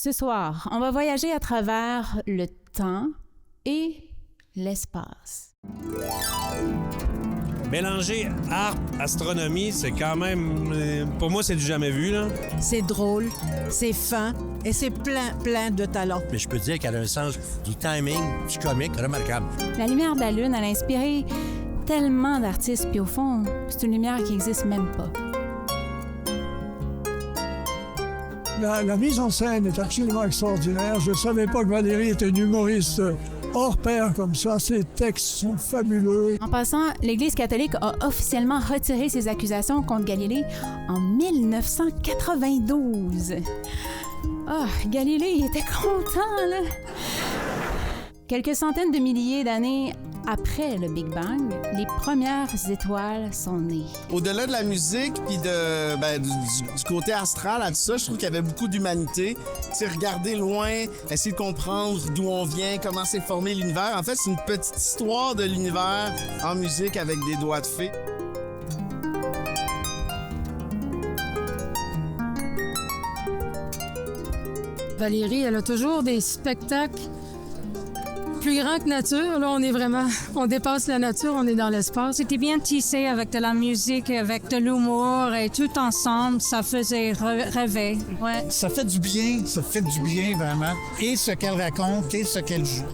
Ce soir, on va voyager à travers le temps et l'espace. Mélanger art, astronomie, c'est quand même... pour moi, c'est du jamais vu, là. C'est drôle, c'est fin et c'est plein de talent. Mais je peux dire qu'elle a un sens du timing, du comique remarquable. La lumière de la Lune, elle a inspiré tellement d'artistes, puis au fond, c'est une lumière qui n'existe même pas. La mise en scène est absolument extraordinaire. Je ne savais pas que Valérie était une humoriste hors pair comme ça. Ses textes sont fabuleux. En passant, l'Église catholique a officiellement retiré ses accusations contre Galilée en 1992. Ah, Galilée, il était content, là! Quelques centaines de milliers d'années après le Big Bang, les premières étoiles sont nées. Au-delà de la musique puis du côté astral à tout ça, je trouve qu'il y avait beaucoup d'humanité. C'est regarder loin, essayer de comprendre d'où on vient, comment s'est formé l'univers. En fait, c'est une petite histoire de l'univers en musique avec des doigts de fée. Valérie, elle a toujours des spectacles plus grands que nature. Là, on dépasse la nature, on est dans l'espace. C'était bien tissé avec de la musique, avec de l'humour et tout ensemble, ça faisait rêver. Ouais. Ça fait du bien vraiment. Et ce qu'elle raconte et ce qu'elle joue.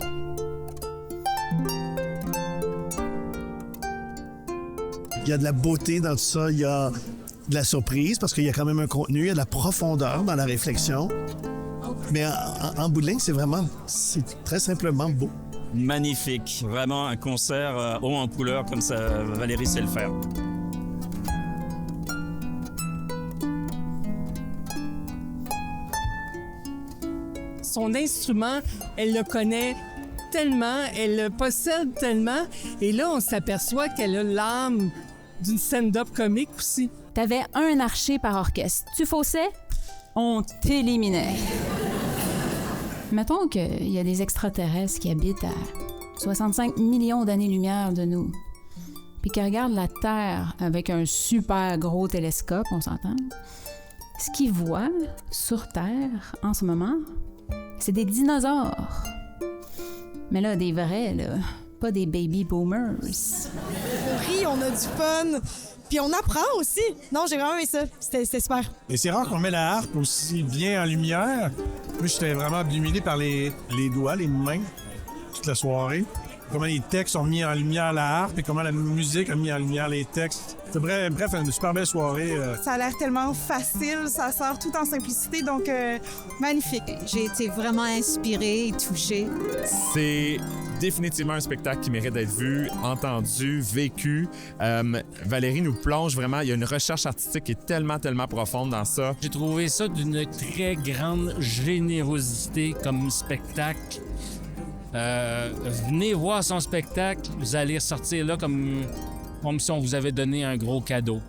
Il y a de la beauté dans tout ça, il y a de la surprise parce qu'il y a quand même un contenu, il y a de la profondeur dans la réflexion. Mais en bout de ligne, c'est très simplement beau. Magnifique. Vraiment un concert haut en couleur comme ça, Valérie sait le faire. Son instrument, elle le connaît tellement, elle le possède tellement. Et là, on s'aperçoit qu'elle a l'âme d'une stand-up comique aussi. T'avais un archer par orchestre. Tu faussais, on t'éliminait. Mettons qu'il y a des extraterrestres qui habitent à 65 millions d'années-lumière de nous, puis qui regardent la Terre avec un super gros télescope, on s'entend. Ce qu'ils voient sur Terre en ce moment, c'est des dinosaures. Mais là, des vrais, là, pas des baby boomers. On rit, on a du fun, puis on apprend aussi. Non, j'ai vraiment aimé ça. C'était super. Et c'est rare qu'on met la harpe aussi bien en lumière. Moi, j'étais vraiment obnubilé par les doigts, les mains, toute la soirée. Comment les textes ont mis en lumière la harpe et comment la musique a mis en lumière les textes. C'est bref, une super belle soirée. Ça a l'air tellement facile, ça sort tout en simplicité, donc magnifique. J'ai été vraiment inspirée et touchée. C'est définitivement un spectacle qui mérite d'être vu, entendu, vécu. Valérie nous plonge vraiment. Il y a une recherche artistique qui est tellement profonde dans ça. J'ai trouvé ça d'une très grande générosité comme spectacle. Venez voir son spectacle, vous allez ressortir là comme si on vous avait donné un gros cadeau.